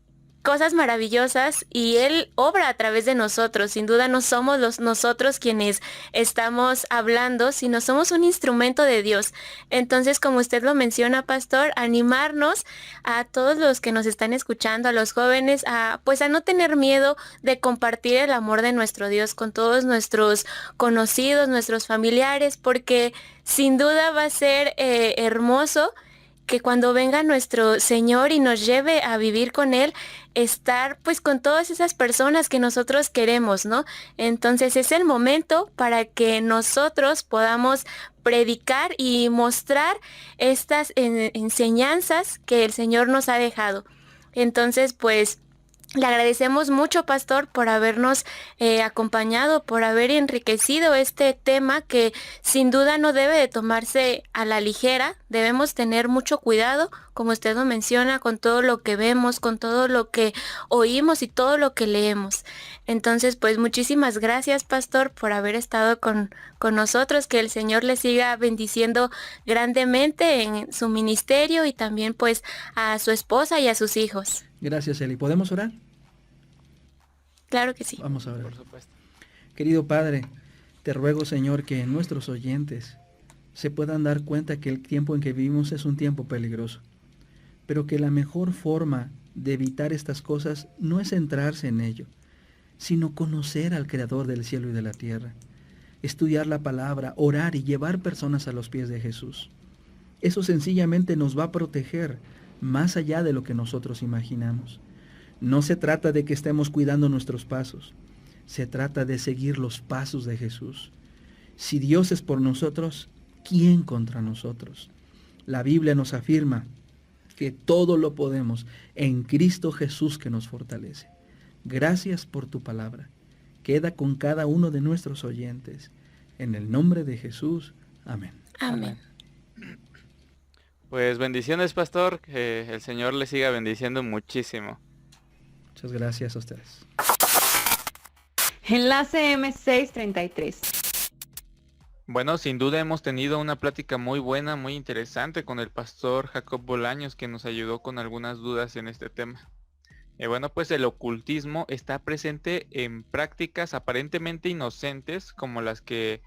cosas maravillosas y Él obra a través de nosotros. Sin duda no somos nosotros quienes estamos hablando, sino somos un instrumento de Dios. Entonces, como usted lo menciona, pastor, animarnos a todos los que nos están escuchando, a los jóvenes, pues a no tener miedo de compartir el amor de nuestro Dios con todos nuestros conocidos, nuestros familiares, porque sin duda va a ser hermoso que cuando venga nuestro Señor y nos lleve a vivir con Él, estar pues con todas esas personas que nosotros queremos, ¿no? Entonces es el momento para que nosotros podamos predicar y mostrar estas enseñanzas que el Señor nos ha dejado. Entonces, pues le agradecemos mucho, pastor, por habernos acompañado, por haber enriquecido este tema que sin duda no debe de tomarse a la ligera. Debemos tener mucho cuidado, como usted lo menciona, con todo lo que vemos, con todo lo que oímos y todo lo que leemos. Entonces, pues muchísimas gracias, pastor, por haber estado con nosotros. Que el Señor le siga bendiciendo grandemente en su ministerio y también pues a su esposa y a sus hijos. Gracias, Eli. ¿Podemos orar? Claro que sí. Vamos a orar. Por supuesto. Querido Padre, te ruego, Señor, que nuestros oyentes se puedan dar cuenta que el tiempo en que vivimos es un tiempo peligroso, pero que la mejor forma de evitar estas cosas no es centrarse en ello, sino conocer al Creador del cielo y de la tierra, estudiar la palabra, orar y llevar personas a los pies de Jesús. Eso sencillamente nos va a proteger más allá de lo que nosotros imaginamos. No se trata de que estemos cuidando nuestros pasos, se trata de seguir los pasos de Jesús. Si Dios es por nosotros, ¿quién contra nosotros? La Biblia nos afirma que todo lo podemos en Cristo Jesús que nos fortalece. Gracias por tu palabra. Queda con cada uno de nuestros oyentes. En el nombre de Jesús. Amén. Amén. Pues bendiciones, pastor, que el Señor le siga bendiciendo muchísimo. Muchas gracias a ustedes. Enlace M633. Bueno, sin duda hemos tenido una plática muy buena, muy interesante con el pastor Jacob Bolaños, que nos ayudó con algunas dudas en este tema. Bueno, pues el ocultismo está presente en prácticas aparentemente inocentes como la que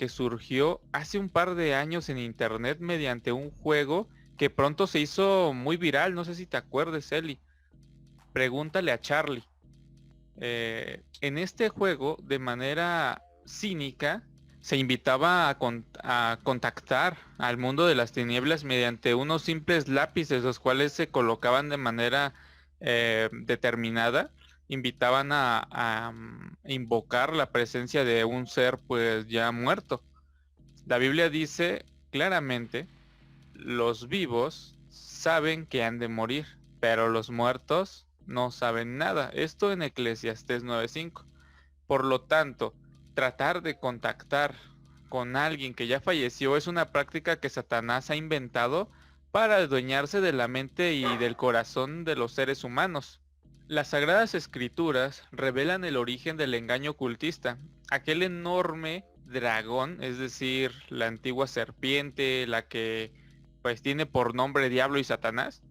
surgió hace un par de años en internet mediante un juego que pronto se hizo muy viral. No sé si te acuerdes, Eli. Pregúntale a Charlie. En este juego, de manera cínica, se invitaba a contactar al mundo de las tinieblas mediante unos simples lápices, los cuales se colocaban de manera determinada. Invitaban a invocar la presencia de un ser pues ya muerto. La Biblia dice claramente: los vivos saben que han de morir, pero los muertos no saben nada. Esto en Eclesiastés 9:5. Por lo tanto, tratar de contactar con alguien que ya falleció es una práctica que Satanás ha inventado para adueñarse de la mente y del corazón de los seres humanos. Las Sagradas Escrituras revelan el origen del engaño ocultista, aquel enorme dragón, es decir, la antigua serpiente, la que pues tiene por nombre Diablo y Satanás,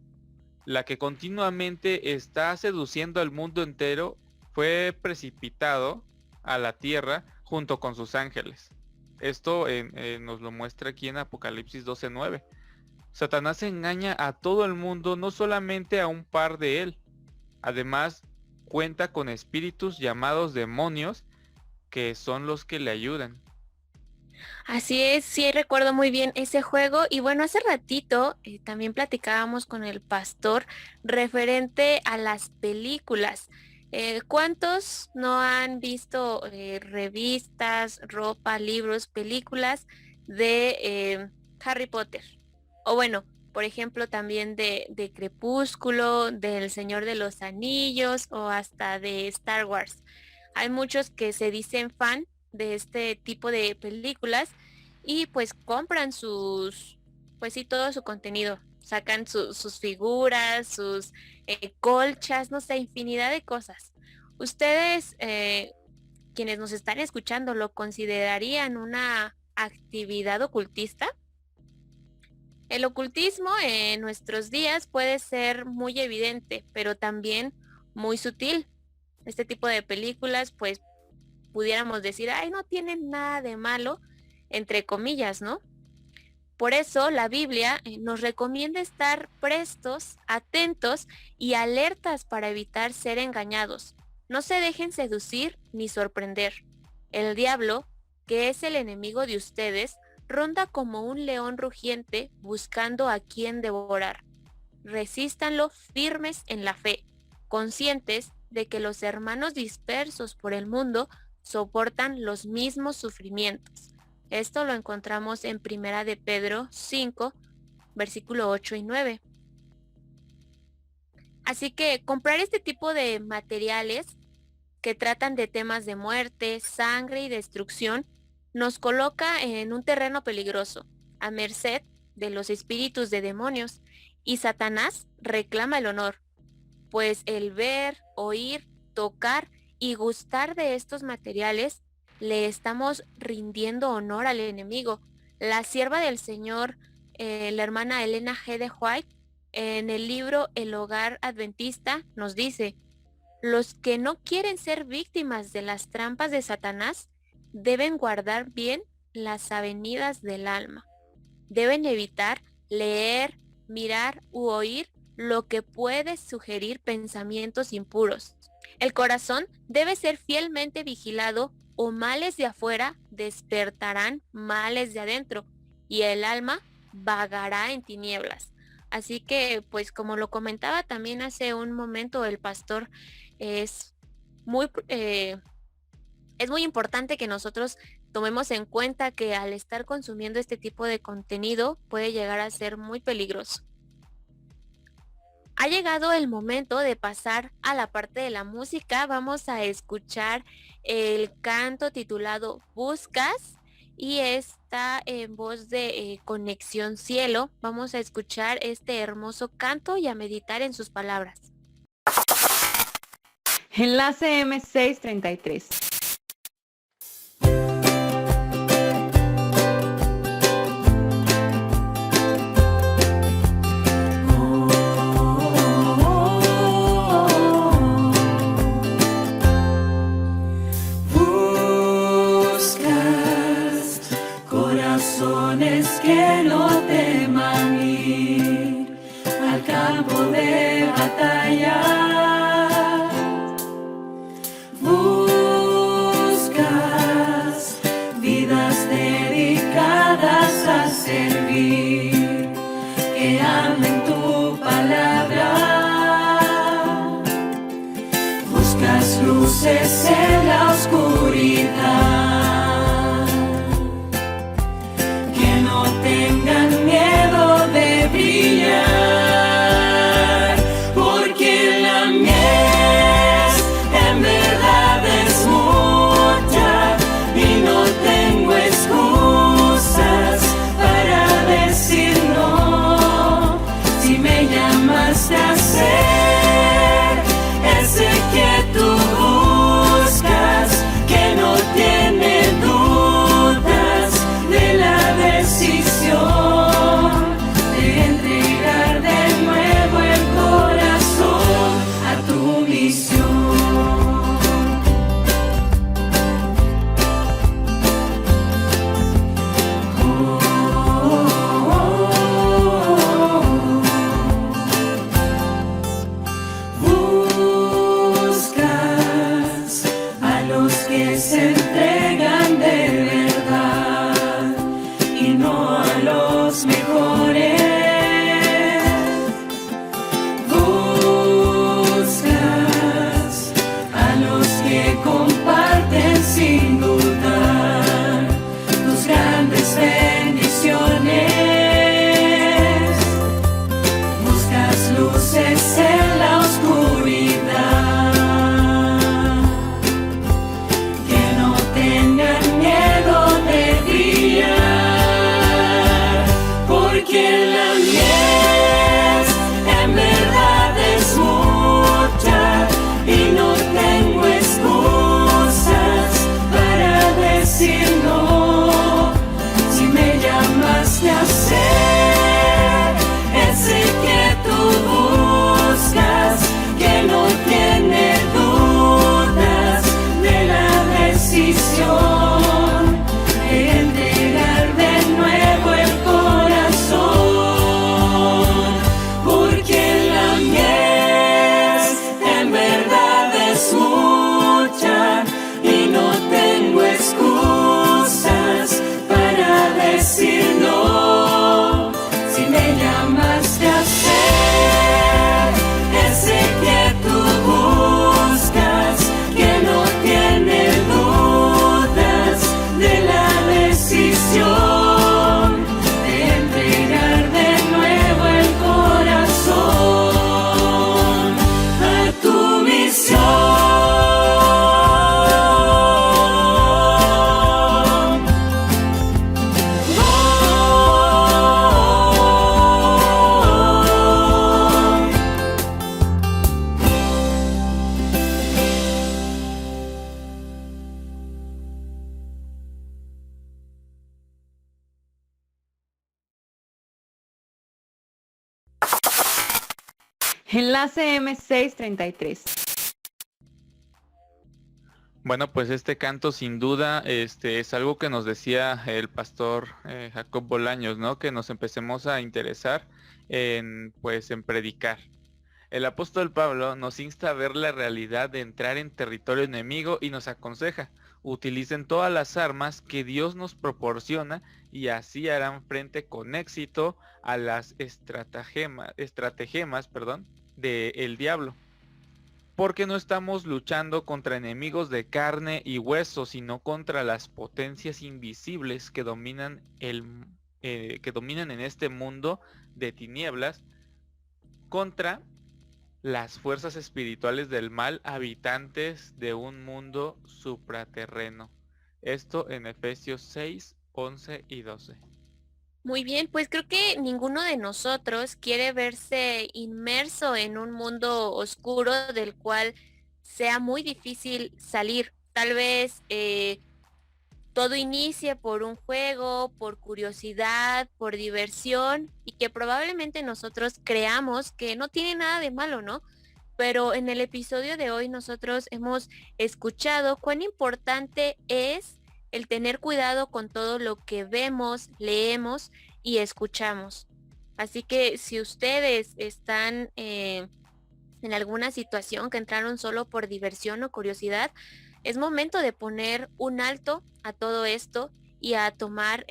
la que continuamente está seduciendo al mundo entero, fue precipitado a la tierra junto con sus ángeles. Esto nos lo muestra aquí en Apocalipsis 12:9. Satanás engaña a todo el mundo, no solamente a un par de él. Además, cuenta con espíritus llamados demonios, que son los que le ayudan. Así es, sí recuerdo muy bien ese juego y bueno, hace ratito también platicábamos con el pastor referente a las películas. ¿Cuántos no han visto revistas, ropa, libros, películas de Harry Potter? O bueno, por ejemplo, también de Crepúsculo, del Señor de los Anillos o hasta de Star Wars. Hay muchos que se dicen fan de este tipo de películas y pues compran pues sí, todo su contenido. Sacan sus figuras, sus colchas, no sé, infinidad de cosas. ¿Ustedes, quienes nos están escuchando, lo considerarían una actividad ocultista? El ocultismo en nuestros días puede ser muy evidente, pero también muy sutil. Este tipo de películas, pues, pudiéramos decir, ay, no tienen nada de malo, entre comillas, ¿no? Por eso la Biblia nos recomienda estar prestos, atentos y alertas para evitar ser engañados. No se dejen seducir ni sorprender. El diablo, que es el enemigo de ustedes, ronda como un león rugiente buscando a quien devorar. Resístanlo firmes en la fe, conscientes de que los hermanos dispersos por el mundo soportan los mismos sufrimientos. Esto lo encontramos en 1 de Pedro 5, versículo 8 y 9. Así que comprar este tipo de materiales que tratan de temas de muerte, sangre y destrucción nos coloca en un terreno peligroso, a merced de los espíritus de demonios, y Satanás reclama el honor, pues el ver, oír, tocar y gustar de estos materiales le estamos rindiendo honor al enemigo. La sierva del Señor, la hermana Elena G. de White, en el libro El Hogar Adventista, nos dice: los que no quieren ser víctimas de las trampas de Satanás deben guardar bien las avenidas del alma. Deben evitar leer, mirar u oír lo que puede sugerir pensamientos impuros. El corazón debe ser fielmente vigilado, o males de afuera despertarán males de adentro, y el alma vagará en tinieblas. Así que, pues como lo comentaba también hace un momento el pastor, es muy importante que nosotros tomemos en cuenta que al estar consumiendo este tipo de contenido puede llegar a ser muy peligroso. Ha llegado el momento de pasar a la parte de la música. Vamos a escuchar el canto titulado Buscas, y está en voz de Conexión Cielo. Vamos a escuchar este hermoso canto y a meditar en sus palabras. Enlace M633. Que no teman ir al campo de batalla. Buscas vidas dedicadas a servir, que amen tu palabra. Buscas luces en la oscuridad. Tengan miedo de brillar, porque la mies en verdad es mucha y no tengo excusas para decir no. Si me llamaste a ser ese que tú buscas, que no tienes la mies en verdad es mucha y no tengo excusas para decir no. Si me llamaste a ser ese que tú buscas, que no tiene dudas de la decisión de entregar de nuevo el corazón, porque la mies en verdad es mucha y no tengo excusas para decir no. Si me llamaste a ser ese que tú buscas, que no tiene dudas de la decisión de entregar de nuevo el corazón a tu misión. Enlace M633. Bueno, pues este canto sin duda es algo que nos decía el pastor Jacob Bolaños, ¿no? Que nos empecemos a interesar en predicar. El apóstol Pablo nos insta a ver la realidad de entrar en territorio enemigo y nos aconseja: utilicen todas las armas que Dios nos proporciona y así harán frente con éxito a las estratagemas, del diablo. Porque no estamos luchando contra enemigos de carne y hueso, sino contra las potencias invisibles que dominan en este mundo de tinieblas, contra las fuerzas espirituales del mal habitantes de un mundo supraterreno. Esto en Efesios 6, 11 y 12. Muy bien, pues creo que ninguno de nosotros quiere verse inmerso en un mundo oscuro del cual sea muy difícil salir. Tal vez todo inicie por un juego, por curiosidad, por diversión, y que probablemente nosotros creamos que no tiene nada de malo, ¿no? Pero en el episodio de hoy nosotros hemos escuchado cuán importante es el tener cuidado con todo lo que vemos, leemos y escuchamos. Así que si ustedes están en alguna situación que entraron solo por diversión o curiosidad, es momento de poner un alto a todo esto y a tomar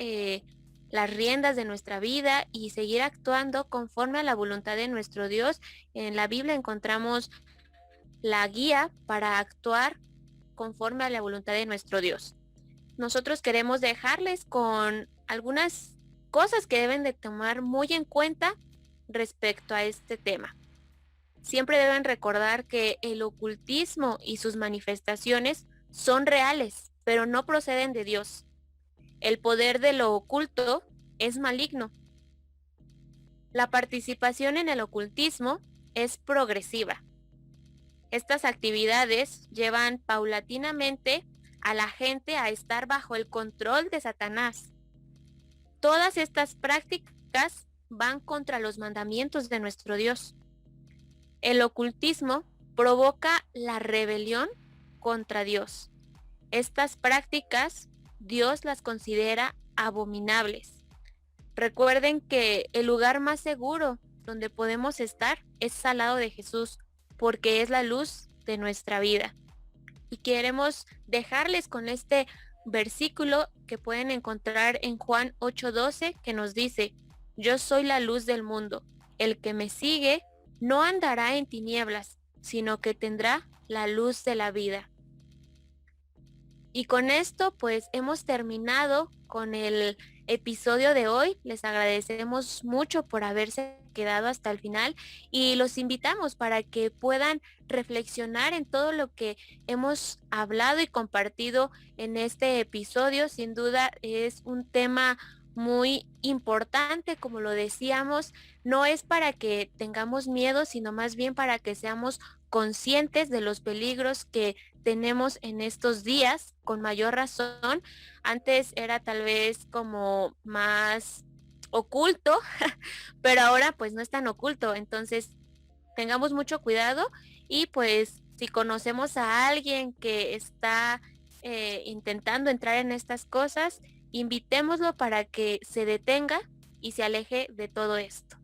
las riendas de nuestra vida y seguir actuando conforme a la voluntad de nuestro Dios. En la Biblia encontramos la guía para actuar conforme a la voluntad de nuestro Dios. Nosotros queremos dejarles con algunas cosas que deben de tomar muy en cuenta respecto a este tema. Siempre deben recordar que el ocultismo y sus manifestaciones son reales, pero no proceden de Dios. El poder de lo oculto es maligno. La participación en el ocultismo es progresiva. Estas actividades llevan paulatinamente a la gente a estar bajo el control de Satanás. Todas estas prácticas van contra los mandamientos de nuestro Dios. El ocultismo provoca la rebelión contra Dios. Estas prácticas Dios las considera abominables. Recuerden que el lugar más seguro donde podemos estar es al lado de Jesús, porque es la luz de nuestra vida. Y queremos dejarles con este versículo que pueden encontrar en Juan 8:12, que nos dice: yo soy la luz del mundo. El que me sigue no andará en tinieblas, sino que tendrá la luz de la vida. Y con esto pues hemos terminado con el episodio de hoy. Les agradecemos mucho por haberse quedado hasta el final y los invitamos para que puedan reflexionar en todo lo que hemos hablado y compartido en este episodio. Sin duda es un tema muy importante, como lo decíamos, no es para que tengamos miedo, sino más bien para que seamos conscientes de los peligros que tenemos en estos días, con mayor razón. Antes era tal vez como más oculto, pero ahora pues no es tan oculto, entonces tengamos mucho cuidado y pues si conocemos a alguien que está intentando entrar en estas cosas, invitémoslo para que se detenga y se aleje de todo esto.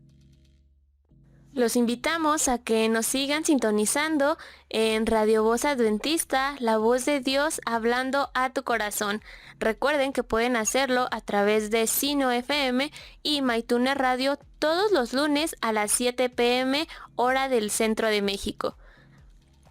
Los invitamos a que nos sigan sintonizando en Radio Voz Adventista, la voz de Dios hablando a tu corazón. Recuerden que pueden hacerlo a través de Sino FM y MyTuner Radio todos los lunes a las 7 p.m. hora del centro de México.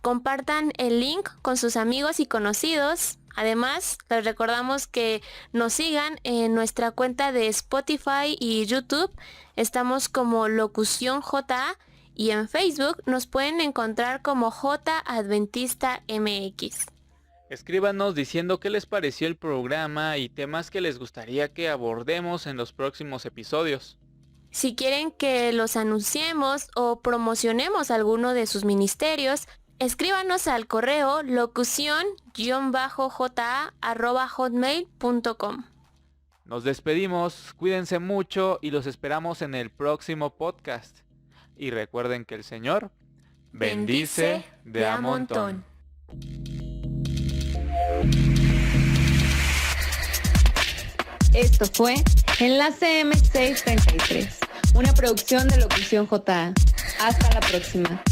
Compartan el link con sus amigos y conocidos. Además, les recordamos que nos sigan en nuestra cuenta de Spotify y YouTube. Estamos como Locución JA y en Facebook nos pueden encontrar como J Adventista MX. Escríbanos diciendo qué les pareció el programa y temas que les gustaría que abordemos en los próximos episodios. Si quieren que los anunciemos o promocionemos alguno de sus ministerios, escríbanos al correo locución-ja@hotmail.com. Nos despedimos, cuídense mucho y los esperamos en el próximo podcast. Y recuerden que el Señor bendice de a montón. Esto fue Enlace M633, una producción de Locución JA. Hasta la próxima.